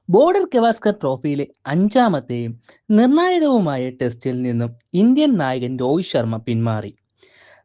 Border Gavaskar ട്രോഫിയിലെ അഞ്ചാമത്തെയും നിർണായകവുമായ ടെസ്റ്റിൽ നിന്നും Indian നായകൻ രോഹിത് ശർമ്മ പിന്മാറി.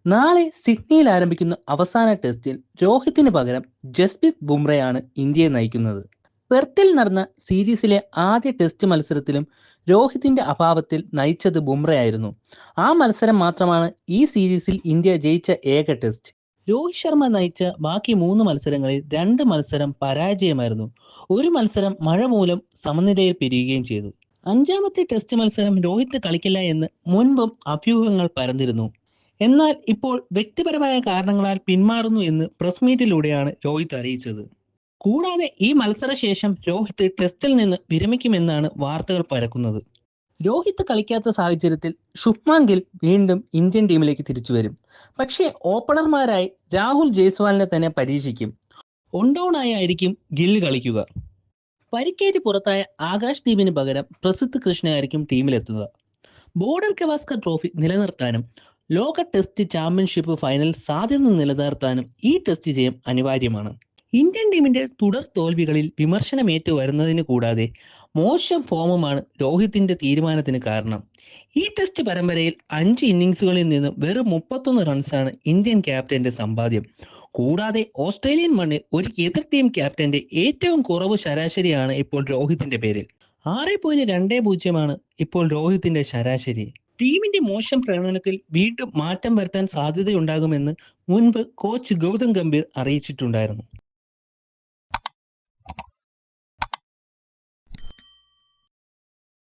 നാളെ സിഡ്നിയിൽ ആരംഭിക്കുന്ന അവസാന ടെസ്റ്റിൽ രോഹിത്തിന് പകരം ജസ്പ്രീത് ബുംറയാണ് ഇന്ത്യയെ നയിക്കുന്നത്. പെർത്തിൽ നടന്ന സീരീസിലെ ആദ്യ ടെസ്റ്റ് മത്സരത്തിലും രോഹിത്തിന്റെ അഭാവത്തിൽ നയിച്ചത് ബുംറയായിരുന്നു. ആ മത്സരം മാത്രമാണ് ഈ സീരീസിൽ ഇന്ത്യ ജയിച്ച ഏക ടെസ്റ്റ്. രോഹിത് ശർമ്മ നയിച്ച ബാക്കി 3 മത്സരങ്ങളിൽ 2 മത്സരം പരാജയമായിരുന്നു. ഒരു മത്സരം മഴ മൂലം സമനിലയിൽ പിരിയുകയും ചെയ്തു. അഞ്ചാമത്തെ ടെസ്റ്റ് മത്സരം രോഹിത് കളിക്കില്ല എന്ന് മുൻപും അഭ്യൂഹങ്ങൾ പരന്നിരുന്നു. എന്നാൽ ഇപ്പോൾ വ്യക്തിപരമായ കാരണങ്ങളാൽ പിന്മാറുന്നു എന്ന് പ്രസ് മീറ്റിലൂടെയാണ് രോഹിത് അറിയിച്ചത്. കൂടാതെ ഈ മത്സരശേഷം രോഹിത് ടെസ്റ്റിൽ നിന്ന് വിരമിക്കുമെന്നാണ് വാർത്തകൾ പരക്കുന്നത്. രോഹിത് കളിക്കാത്ത സാഹചര്യത്തിൽ ശുഭ്മാൻ ഗിൽ വീണ്ടും ഇന്ത്യൻ ടീമിലേക്ക് തിരിച്ചു വരും. പക്ഷേ ഓപ്പണർമാരായി രാഹുൽ ജയ്സ്വാളിനെ തന്നെ പരീക്ഷിക്കും. ആയിരിക്കും ഗിൽ കളിക്കുക. പരിക്കേറ്റ് പുറത്തായ ആകാശ് ദീപിന് പകരം പ്രസിദ്ധ് കൃഷ്ണയായിരിക്കും ടീമിലെത്തുക. ബോർഡർ ഗവാസ്കർ ട്രോഫി നിലനിർത്താനും ലോക ടെസ്റ്റ് ചാമ്പ്യൻഷിപ്പ് ഫൈനൽ സാധ്യത നിലനിർത്താനും ഈ ടെസ്റ്റ് ജയം അനിവാര്യമാണ്. ഇന്ത്യൻ ടീമിന്റെ തുടർ തോൽവികളിൽ വിമർശനമേറ്റു വരുന്നതിന് കൂടാതെ മോശം ഫോമുമാണ് രോഹിത്തിന്റെ തീരുമാനത്തിന് കാരണം. ഈ ടെസ്റ്റ് പരമ്പരയിൽ 5 ഇന്നിംഗ്സുകളിൽ നിന്ന് വെറും 31 റൺസാണ് ഇന്ത്യൻ ക്യാപ്റ്റന്റെ സമ്പാദ്യം. കൂടാതെ ഓസ്ട്രേലിയൻ മണ്ണിൽ ഒരു എതിർ ടീം ക്യാപ്റ്റന്റെ ഏറ്റവും കുറവ് ശരാശരിയാണ് ഇപ്പോൾ രോഹിത്തിന്റെ പേരിൽ. 6.20 ഇപ്പോൾ രോഹിത്തിന്റെ ശരാശരി. ടീമിന്റെ മോശം പ്രകടനത്തിൽ വീണ്ടും മാറ്റം വരുത്താൻ സാധ്യതയുണ്ടാകുമെന്ന് മുൻപ് കോച്ച് ഗൗതം ഗംഭീർ അറിയിച്ചിട്ടുണ്ടായിരുന്നു.